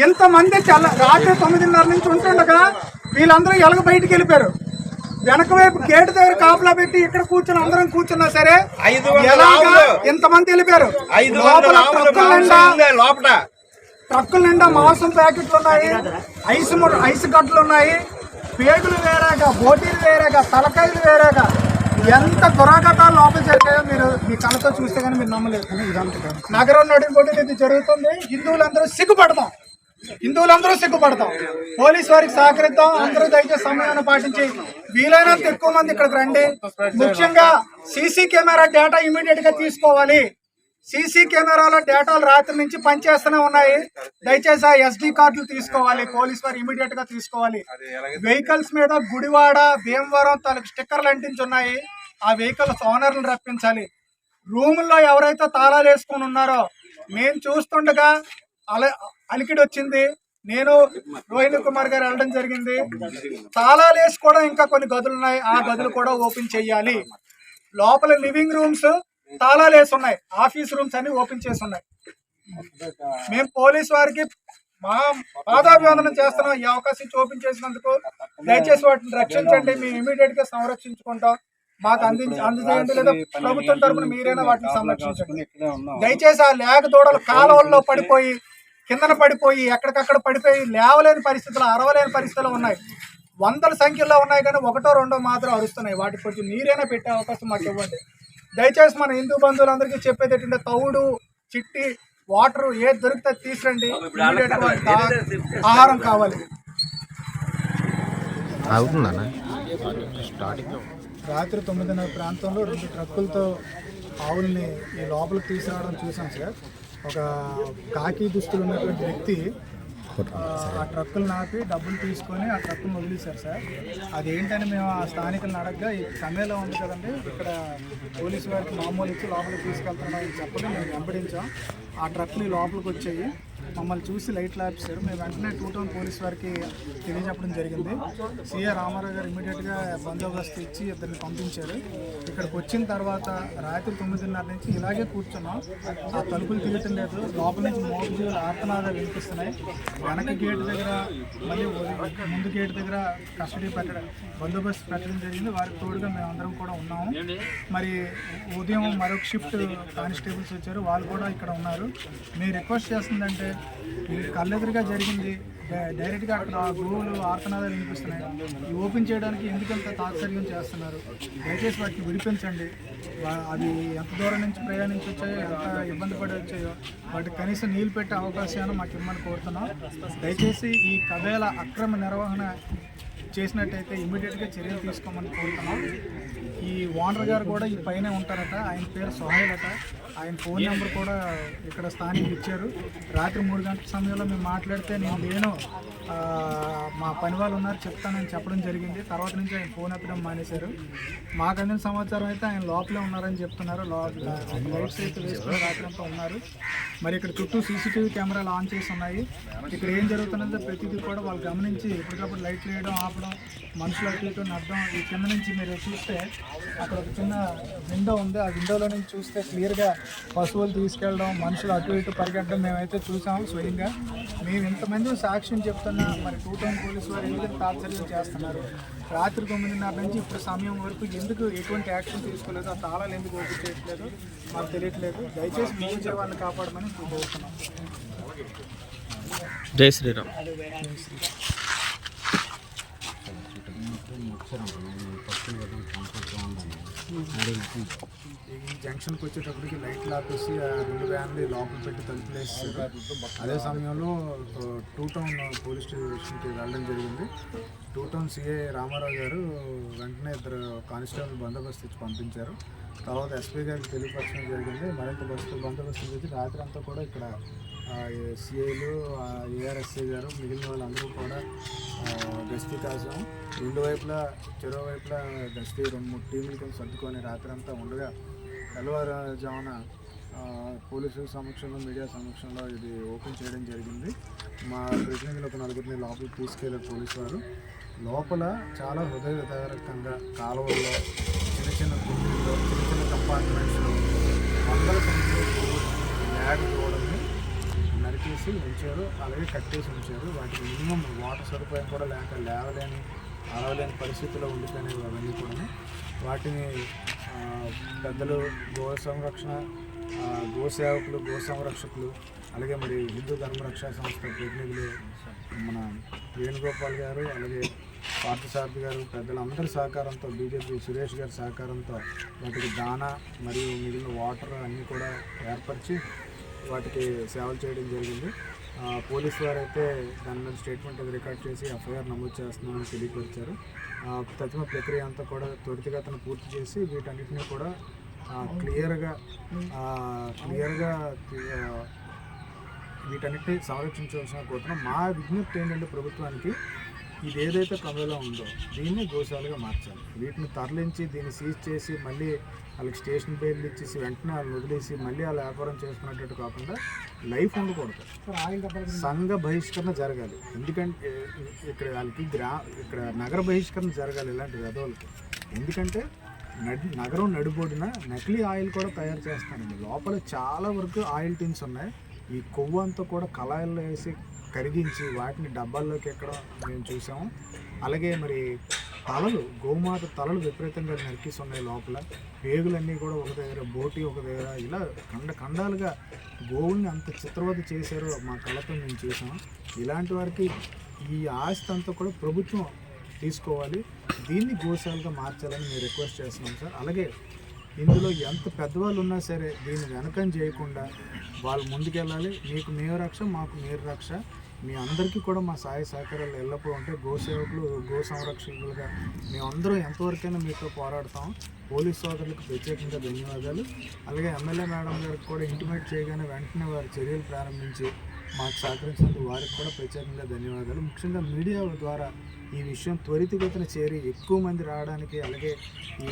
ఇంతమంది రాత్రి 9:30 నుంచి ఉంటుండగా వీళ్ళందరూ ఎలాగ బయటికి వెళ్ళిపోయారు. వెనక వైపు గేటు దగ్గర కాపలా పెట్టి ఇక్కడ కూర్చొని అందరం కూర్చున్నా సరే ఎలాగా ఇంతమంది వెళ్ళిపోయారు. ట్రక్కుల నిండా మాంసం ప్యాకెట్లు ఉన్నాయి, ఐస్ గడ్డలు ఉన్నాయి, పేగులు వేరేగా, బోటీలు వేరేగా, తలకాయలు వేరేగా, ఎంత దురాఘాతాలు లోపల జరిగాయో మీరు మీ కళ్ళతో చూస్తే కానీ మీరు నమ్మలేదు. నగరం నడిపోటీ ఇది జరుగుతుంది. హిందువులందరూ సిగ్గుపడతాం. పోలీసు వారికి సహకరిద్దాం. అందరూ దయచేసి సమయాన్ని పాటించి వీలైనంత ఎక్కువ మంది ఇక్కడికి రండి. ముఖ్యంగా సీసీ కెమెరా డేటా ఇమీడియట్ గా తీసుకోవాలి. సీసీ కెమెరాల డేటాలు రాత్రి నుంచి పనిచేస్తూనే ఉన్నాయి. దయచేసి ఆ SD కార్డులు తీసుకోవాలి. పోలీసు వారు ఇమీడియట్ గా తీసుకోవాలి. వెహికల్స్ మీద గుడివాడ, భీమవరం తాలూకు స్టిక్కర్లు అంటించి ఉన్నాయి. ఆ వెహికల్స్ ఓనర్లను రప్పించాలి. రూముల్లో ఎవరైతే తాళాలు వేసుకుని ఉన్నారో మేము చూస్తుండగా అలికిడి వచ్చింది. నేను రోహిణి కుమార్ గారు వెళ్ళడం జరిగింది. తాళాలు వేసి కూడా ఇంకా కొన్ని గదులు ఉన్నాయి. ఆ గదులు కూడా ఓపెన్ చెయ్యాలి. లోపల లివింగ్ రూమ్స్ తాళాలు వేసి ఉన్నాయి. ఆఫీస్ రూమ్స్ అన్ని ఓపెన్ చేసి ఉన్నాయి. మేము పోలీసు వారికి మా పాదాభివందనం చేస్తున్నాం. ఈ అవకాశం ఇచ్చి ఓపెన్ చేసినందుకు దయచేసి వాటిని రక్షించండి. మేము ఇమీడియట్ గా సంరక్షించుకుంటాం. మాకు అందజేయండి, లేదా ప్రభుత్వం తరఫున మీరైనా వాటిని సంరక్షించండి. దయచేసి ఆ లేక దూడలు కాలువల్లో పడిపోయి, కిందన పడిపోయి, ఎక్కడికక్కడ పడిపోయి లేవలేని పరిస్థితులు, అరవలేని పరిస్థితులు ఉన్నాయి. వందల సంఖ్యలో ఉన్నాయి, కానీ ఒకటో రెండో మాత్రం అరుస్తున్నాయి. వాటికి కొంచెం నీరైనా పెట్టే అవకాశం మాకు ఇవ్వండి. దయచేసి మన హిందూ బంధువులందరికీ చెప్పేది ఏంటంటే తౌడు, చిట్టి, వాటర్ ఏది దొరికితే తీసురండి. ఆహారం కావాలి. రాత్రి 9:30 ప్రాంతంలో 2 ట్రక్కులతో ఆవుల్ని ఈ లోపలికి తీసుకురావడం చూసాం సార్. ఒక కాకి దుస్తులు ఉన్నటువంటి వ్యక్తి ఆ ట్రక్కులు నాపి డబ్బులు తీసుకొని ఆ ట్రక్కును వదిలేశారు సార్. అదేంటని మేము ఆ స్థానికులను అడగగా ఈ సమ్మెలో ఉంది కదండి, ఇక్కడ పోలీసు వారికి మామూలు ఇచ్చి లోపలికి తీసుకెళ్తున్నామని చెప్పని మేము వెంబడించాం. ఆ ట్రక్కులు లోపలికి వచ్చాయి. మమ్మల్ని చూసి లైట్లు ఆపేశారు. మేము వెంటనే 2 టౌన్ పోలీస్ వారికి తెలియజెప్పడం జరిగింది. CA రామారావు గారు ఇమీడియట్గా బందోబస్తు ఇచ్చి ఇద్దరిని పంపించారు. ఇక్కడికి వచ్చిన తర్వాత రాత్రి 9:30 నుంచి ఇలాగే కూర్చున్నాం. ఆ తలుపులు తీయటం లేదు. లోపల నుంచి మోగజీవులు ఆర్తనాదాలు వినిపిస్తున్నాయి. వెనక గేట్ దగ్గర, మళ్ళీ ముందు గేట్ దగ్గర కస్టడీ పెట్టడం, బందోబస్తు పెట్టడం జరిగింది. వారికి తోడుగా మేమందరం కూడా ఉన్నాము. మరి ఉదయం మరొక షిఫ్ట్ కానిస్టేబుల్స్ వచ్చారు, వాళ్ళు కూడా ఇక్కడ ఉన్నారు. మేము రిక్వెస్ట్ చేస్తుందంటే ఈ కళ్ళెదురుగా జరిగింది, డైరెక్ట్గా అక్కడ గోవులు ఆర్తనాదాలు వినిపిస్తున్నాయి. ఈ ఓపెన్ చేయడానికి ఎందుకంత తాత్సర్యం చేస్తున్నారు? దయచేసి వాటిని విడిపించండి. అది ఎంత దూరం నుంచి ప్రయాణించి వచ్చాయో, ఎంత ఇబ్బంది పడి వచ్చాయో వాటికి కనీసం నీళ్ళు పెట్టే అవకాశాన్ని మాకు ఇమ్మని కోరుతున్నాం. దయచేసి ఈ కబేల అక్రమ నిర్వహణ చేసినట్టయితే ఇమ్మీడియట్గా చర్యలు తీసుకోమని కోరుతున్నాం. ఈ ఓనర్ గారు కూడా ఈ పైనే ఉంటారట. ఆయన పేరు సోహైల్ అట. ఆయన ఫోన్ నెంబర్ కూడా ఇక్కడ స్థానికులు ఇచ్చారు. రాత్రి 3 గంటల సమయంలో మేము మాట్లాడితే నేను మా పని వాళ్ళు ఉన్నారు చెప్తానని చెప్పడం జరిగింది. తర్వాత నుంచి ఆయన ఫోన్ ఎత్తడం మానేశారు. మాకు అందిన సమాచారం అయితే ఆయన లోపలే ఉన్నారని చెప్తున్నారు. లైట్స్ అయితే వేసుకుని రాత్రి అంతా ఉన్నారు. మరి ఇక్కడ చుట్టూ CCTV కెమెరాలు ఆన్ చేసి ఉన్నాయి. ఇక్కడ ఏం జరుగుతున్నదో ప్రతిదీ కూడా వాళ్ళు గమనించి ఎప్పటికప్పుడు లైట్లు వేయడం, ఆపడం, మనుషులు అటు ఇటు నడడం. ఈ కింద నుంచి మీరు చూస్తే అక్కడ ఒక చిన్న విండో ఉంది. ఆ విండోలో నుంచి చూస్తే క్లియర్గా పశువులు తీసుకెళ్ళడం, మనుషులు అటు ఇటు పరిగెట్టడం మేమైతే చూసాము స్వయంగా. మేము ఇంతమంది సాక్ష్యం చెప్తున్నా మరి 2 టౌన్ పోలీసు వారు ఎందుకు తాత్సర్యం చేస్తున్నారు? రాత్రి 9:30 నుంచి ఇప్పుడు సమయం వరకు ఎందుకు ఎటువంటి యాక్షన్ తీసుకోలేదు? ఆ తాళాలు ఎందుకు ఓపెన్ చేయట్లేదు మాకు తెలియట్లేదు. దయచేసి మీ జీవాలను కాపాడమని కోరుతున్నాం. జై శ్రీరామ్. ఈ జంక్షన్కి వచ్చేటప్పటికి లైట్లు ఆపేసి ఆ 2 వ్యాన్లు లోపల పెట్టి తలుపులేస్తారు. అదే సమయంలో 2 టౌన్ పోలీస్ స్టేషన్కి వెళ్ళడం జరిగింది. 2 టౌన్ CA రామారావు గారు వెంటనే 2 కానిస్టేబుల్ బందోబస్తు ఇచ్చి పంపించారు. తర్వాత SP గారికి తెలియపరచడం జరిగింది. మరింత బందోబస్తు చేసి రాత్రి అంతా కూడా ఇక్కడ CIలు, ARSI గారు, మిగిలిన వాళ్ళందరూ కూడా గస్తీ కాసాం. 2 వైపులా చెరో వైపులా గస్తీ 2-3 టీముల కింద సర్దుకొని రాత్రి అంతా ఉండగా తెల్లవారుజామున పోలీసుల సమక్షంలో, మీడియా సమక్షంలో ఇది ఓపెన్ చేయడం జరిగింది. మా ప్రతినిధులు ఒక 4గురిని లోపలికి తీసుకెళ్లారు పోలీసు వారు. లోపల చాలా హృదయవిదారకంగా కాలువల్లో, చిన్న గుండెల్లో, చిన్న కంపార్ట్మెంట్స్లో వందల సంఖ్యలో ల్యాగ్ చూడని నరికి తీసేసి ఉంచారు, అలాగే కట్టేసి ఉంచారు. వాటికి మినిమం వాటర్ సదుపాయం కూడా లేక అలవలేని పరిస్థితిలో ఉండిపోయినాయి అవన్నీ కూడా. వాటిని పెద్దలు గో సంరక్షణ, గో సేవకులు, గో సంరక్షకులు, అలాగే మరి హిందూ ధర్మరక్షా సంస్థ ప్రతినిధులు మన వేణుగోపాల్ గారు, అలాగే పార్థసారథి గారు, పెద్దలందరి సహకారంతో, బీజేపీ సురేష్ గారి సహకారంతో వాటికి దానా మరియు మిగిలిన వాటర్ అన్నీ కూడా ఏర్పరిచి వాటికి సేవలు చేయడం జరిగింది. పోలీసు వారు అయితే దాని మీద స్టేట్మెంట్ అది రికార్డ్ చేసి ఎఫ్ఐఆర్ నమోదు చేస్తున్నామని తెలియపరిచారు. తదిమ ప్రక్రియ అంతా కూడా త్వరితగతిన పూర్తి చేసి వీటన్నిటినీ కూడా క్లియర్గా వీటన్నిటిని సంరక్షించవలసిన కోరుతున్నాం. మా విజ్ఞప్తి ఏంటంటే ప్రభుత్వానికి, ఇది ఏదైతే కమేలా ఉందో దీన్ని గోశాలుగా మార్చాలి. వీటిని తరలించి దీన్ని సీజ్ చేసి మళ్ళీ వాళ్ళకి స్టేషన్ బెయిల్ ఇచ్చేసి వెంటనే వాళ్ళని వదిలేసి మళ్ళీ వాళ్ళ వ్యాపారం చేసుకునేటట్టు కాకుండా లైఫ్ ఉండకూడదు. సంఘ బహిష్కరణ జరగాలి. ఎందుకంటే ఇక్కడ వాళ్ళకి ఇక్కడ నగర బహిష్కరణ జరగాలి ఇలాంటి వెధవులకి. ఎందుకంటే నగరం నడిబొడిన నకిలీ ఆయిల్ కూడా తయారు చేస్తానండి. లోపల చాలా వరకు ఆయిల్ టిన్స్ ఉన్నాయి. ఈ కొవ్వు అంతా కూడా కళాయిల్లో వేసి కరిగించి వాటిని డబ్బాల్లోకి ఎక్కడం మేము చూసాము. అలాగే మరి గోమాత తలలు విపరీతంగా నరికిసి ఉన్నాయి. లోపల పేగులన్నీ కూడా ఒక దగ్గర, బోటి ఒక దగ్గర, ఇలా ఖండాలుగా గోవుల్ని అంత చిత్రవద చేశారో మా కళ్ళతో మేము చూసాం. ఇలాంటి వారికి ఈ ఆస్తి అంతా కూడా ప్రభుత్వం తీసుకోవాలి, దీన్ని గోశాలుగా మార్చాలని మేము రిక్వెస్ట్ చేస్తున్నాం సార్. అలాగే ఇందులో ఎంత పెద్దవాళ్ళు ఉన్నా సరే దీన్ని వెనకం చేయకుండా వాళ్ళు ముందుకెళ్ళాలి. మీకు మేము రక్ష, మాకు మీరు రక్ష. మీ అందరికీ కూడా మా సహాయ సహకారాలు ఎల్లప్పుడూ ఉంటాయి. గో సేవకులు, గో సంరక్షకులుగా మేమందరం ఎంతవరకైనా మీతో పోరాడతాం. పోలీస్ సోదరులకు ప్రత్యేకంగా ధన్యవాదాలు. అలాగే ఎమ్మెల్యే మేడం గారికి కూడా ఇంటిమేట్ చేయగానే వెంటనే వారి చర్యలు ప్రారంభించి మాకు సహకరించినందుకు వారికి కూడా ప్రత్యేకంగా ధన్యవాదాలు. ముఖ్యంగా మీడియా ద్వారా ఈ విషయం త్వరితగతిన చేరి ఎక్కువ మంది రావడానికి, అలాగే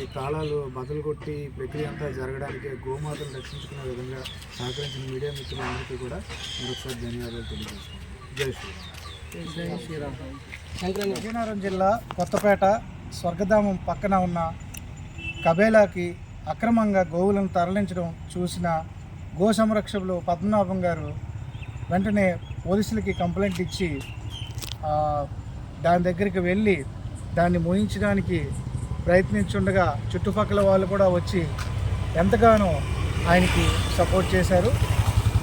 ఈ తాళాలు బదులు కొట్టి ప్రక్రియ అంతా జరగడానికి, గోమాతను రక్షించుకునే విధంగా సహకరించిన మీడియా మిత్రులందరికీ కూడా మరొకసారి ధన్యవాదాలు తెలియజేస్తున్నాను. జై శ్రీరామ్. జై శ్రీరామ్. విజయనగరం జిల్లా కొత్తపేట స్వర్గధామం పక్కన ఉన్న కబేలాకి అక్రమంగా గోవులను తరలించడం చూసిన గో సంరక్షకులు పద్మనాభం గారు వెంటనే పోలీసులకి కంప్లైంట్ ఇచ్చి దాని దగ్గరికి వెళ్ళి దాన్ని మోయించడానికి ప్రయత్నించుండగా చుట్టుపక్కల వాళ్ళు కూడా వచ్చి ఎంతగానో ఆయనకి సపోర్ట్ చేశారు.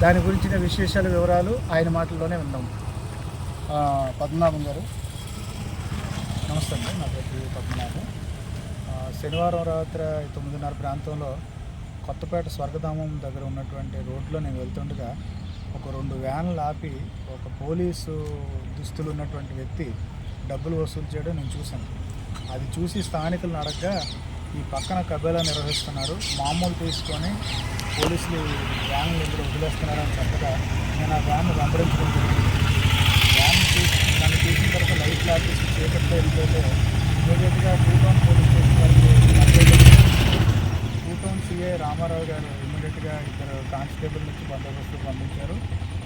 దాని గురించిన విశేషాల వివరాలు ఆయన మాటల్లోనే విన్నాం. పద్మనాభం గారు నమస్తే అండి. నా పేరు పద్మనాభం. శనివారం రాత్రి 9:30 ప్రాంతంలో కొత్తపేట స్వర్గధామం దగ్గర ఉన్నటువంటి రోడ్లో నేను వెళ్తుండగా ఒక 2 వ్యాన్లు ఆపి ఒక పోలీసు దుస్తులు ఉన్నటువంటి వ్యక్తి డబ్బులు వసూలు చేయడం నేను చూశాను. అది చూసి స్థానికులను అడగగా ఈ పక్కన కబేలా నిర్వహిస్తున్నారు, మామూలు తీసుకొని పోలీసులు వ్యాన్లు ఇందులో వదిలేస్తున్నారని చెప్పగా నేను ఆ వ్యాన్ వెంబడించడం జరిగింది. నన్ను తీసిన తర్వాత లైట్లు ఆపేసి చీకట్లో వెళ్ళిపోతే ఇమీడియట్గా 2 టౌన్ పోలీస్ స్టేషన్ వరకు 2 టౌన్ సిఐ రామారావు గారు ఇమీడియట్గా 2 కానిస్టేబుల్ నుంచి బందోబస్తు పంపించారు.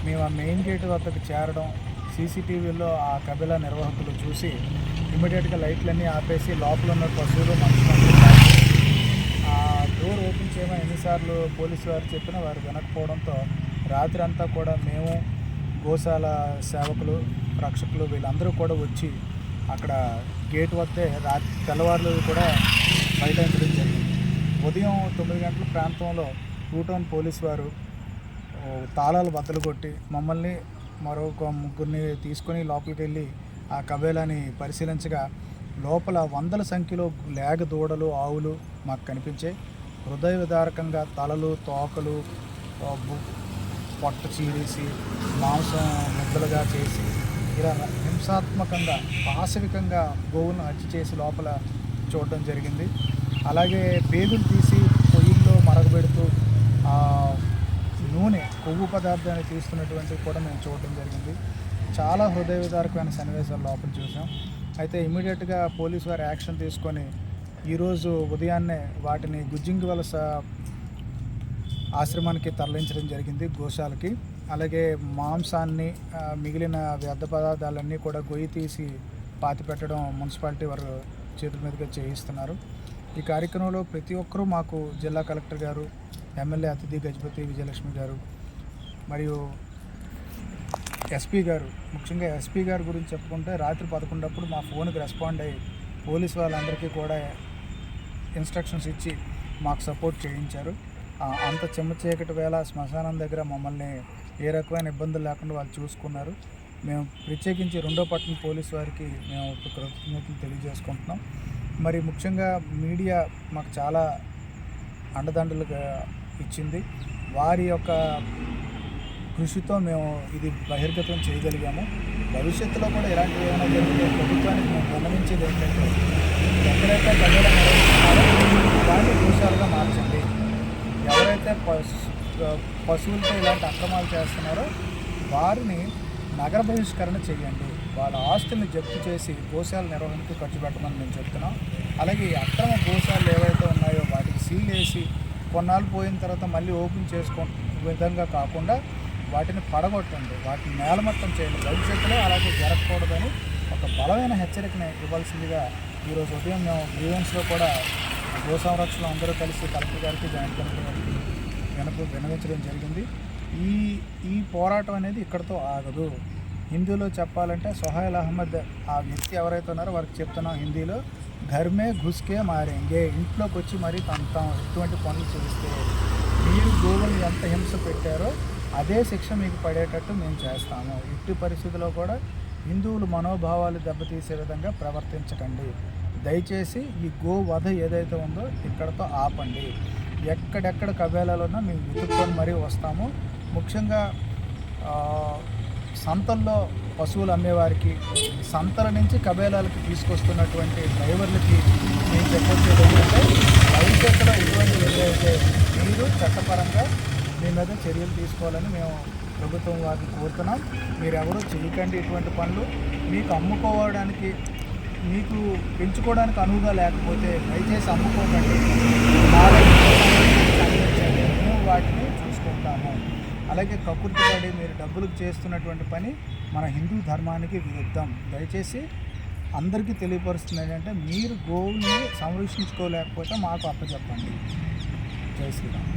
మేము ఆ మెయిన్ గేట్ వద్దకు చేరడం సీసీటీవీలో ఆ కబేలా నిర్వాహకులు చూసి ఇమీడియట్గా లైట్లన్నీ ఆపేసి లోపల ఉన్న పశువులు మనుషులు ఆ డోర్ ఓపెన్ చేయమని ఎన్నిసార్లు పోలీసు వారు చెప్పినా వారు వినకపోవడంతో రాత్రి అంతా కూడా మేము, గోశాల సేవకులు, రక్షకులు వీళ్ళందరూ కూడా వచ్చి అక్కడ గేట్ వద్దే తెల్లవారులు కూడా బైఠాయించడం జరిగింది. ఉదయం 9 గంటల ప్రాంతంలో 2 టౌన్ పోలీసు వారు తాళాలు బద్దలు కొట్టి మమ్మల్ని మరొక 3 తీసుకొని లోపలికి వెళ్ళి ఆ కబేలాని పరిశీలించగా లోపల వందల సంఖ్యలో లేగ దూడలు, ఆవులు మాకు కనిపించాయి. హృదయ విదారకంగా తలలు, తోకలు, పొట్ట చీరేసి మాంసం ముద్దలుగా చేసి ఇలా హింసాత్మకంగా, పాశవికంగా గోవులను హత్య చేసి లోపల చూడడం జరిగింది. అలాగే పేగులు తీసి పొయ్యిల్లో మరగబెడుతూ నూనె, కొవ్వు పదార్థాన్ని తీస్తున్నటువంటివి కూడా మేము చూడడం జరిగింది. చాలా హృదయ విదారకమైన సన్నివేశాలు లోపల చూసాం. అయితే ఇమీడియట్గా పోలీసు వారు యాక్షన్ తీసుకొని ఈరోజు ఉదయాన్నే వాటిని గుజ్జింగి వలస ఆశ్రమానికి తరలించడం జరిగింది, గోశాలకి. అలాగే మాంసాన్ని, మిగిలిన వ్యర్థ పదార్థాలన్నీ కూడా గొయ్యి తీసి పాతి పెట్టడం మున్సిపాలిటీ వారు చేతుల మీదుగా చేయిస్తున్నారు. ఈ కార్యక్రమంలో ప్రతి ఒక్కరూ మాకు జిల్లా కలెక్టర్ గారు, ఎమ్మెల్యే అతిథి గజపతి విజయలక్ష్మి గారు మరియు ఎస్పీ గారు, ముఖ్యంగా ఎస్పీ గారి గురించి చెప్పుకుంటే రాత్రి 11 అప్పుడు మా ఫోన్కి రెస్పాండ్ అయ్యి పోలీస్ వాళ్ళందరికీ కూడా ఇన్స్ట్రక్షన్స్ ఇచ్చి మాకు సపోర్ట్ చేయించారు. అంత చెమ్మ చీకటి వేళ శ్మశానం దగ్గర మమ్మల్ని ఏ రకమైన ఇబ్బందులు లేకుండా వాళ్ళు చూసుకున్నారు. మేము ప్రత్యేకించి 2వ పట్టణ పోలీస్ వారికి మేము కృతజ్ఞతలు తెలియజేసుకుంటున్నాం. మరి ముఖ్యంగా మీడియా మాకు చాలా అండదండలుగా ఇచ్చింది. వారి యొక్క కృషితో మేము ఇది బహిర్గతం చేయగలిగాము. భవిష్యత్తులో కూడా ఇలాంటివి ఏమైనా జరిగితే ప్రభుత్వానికి మేము గమనించేది ఏంటంటే ఎక్కడైతే ప్రజలు నిర్వహిస్తున్నారో దాన్ని దోషాలుగా మార్చండి. ఎవరైతే పశువులతో ఇలాంటి అక్రమాలు చేస్తున్నారో వారిని నగర బహిష్కరణ చేయండి. వాళ్ళ ఆస్తుల్ని జప్తు చేసి గోశాల నిర్వహణకు ఖర్చు పెట్టమని మేము చెప్తున్నాం. అలాగే ఈ అక్రమ గోశాలలు ఏవైతే ఉన్నాయో వాటికి సీల్ వేసి కొన్నాళ్ళు పోయిన తర్వాత మళ్ళీ ఓపెన్ చేసుకునే విధంగా కాకుండా వాటిని పడగొట్టండి, వాటిని నేలమట్టం చేయండి. భవిష్యత్తులో అలాగే జరగకూడదని ఒక బలమైన హెచ్చరికని ఇవ్వాల్సిందిగా ఈరోజు ఉదయం మేము గ్రీవెన్స్లో కూడా గో సంరక్షణ అందరూ కలిసి కలెక్టర్ గారికి, జాయింట్ కలెక్టర్ గారికి విన్నవించడం జరిగింది. ఈ పోరాటం అనేది ఇక్కడితో ఆగదు. హిందీలో చెప్పాలంటే సోహైల్ అహ్మద్ ఆ వ్యక్తి ఎవరైతే ఉన్నారో వారికి చెప్తున్నాం హిందీలో, ఘర్మే ఘుస్కే మారేంగే, ఇంట్లోకి వచ్చి మరీ తంతాం ఎటువంటి పనులు చేస్తే మీరు గోవుల్ని ఎంత హింస పెట్టారో అదే శిక్ష మీకు పడేటట్టు మేము చేస్తాము. ఎట్టి పరిస్థితుల్లో కూడా హిందువుల మనోభావాలు దెబ్బతీసే విధంగా ప్రవర్తించకండి. దయచేసి ఈ గో వధ ఏదైతే ఉందో ఇక్కడతో ఆపండి. ఎక్కడెక్కడ కబేలాలు ఉన్నా మేము వెతుక్కొని మరీ వస్తాము. ముఖ్యంగా సంతల్లో పశువులు అమ్మేవారికి, సంతల నుంచి కబేలాలకి తీసుకొస్తున్నటువంటి డ్రైవర్లకి మేము చెప్పొచ్చేది ఏంటంటే భవిష్యత్తులో ఇటువంటి ఏదైతే మీరు చట్టపరంగా మీ మీద చర్యలు తీసుకోవాలని మేము ప్రభుత్వం వారిని కోరుతున్నాం. మీరు ఎవరూ చేయకండి ఇటువంటి పనులు. మీకు అమ్ముకోవడానికి, మీకు పెంచుకోవడానికి అనువుగా లేకపోతే దయచేసి అమ్ముకోకండి. మేము వాటిని చూసుకుంటాము. అలాగే కక్కుర్తిపడి మీరు డబ్బులకు చేస్తున్నటువంటి పని మన హిందూ ధర్మానికి విరుద్ధం. దయచేసి అందరికీ తెలియపరుస్తుంది ఏంటంటే మీరు గోవుల్ని సంరక్షించుకోలేకపోతే మాకు అప్పచెప్పండి. జై శ్రీరామ్.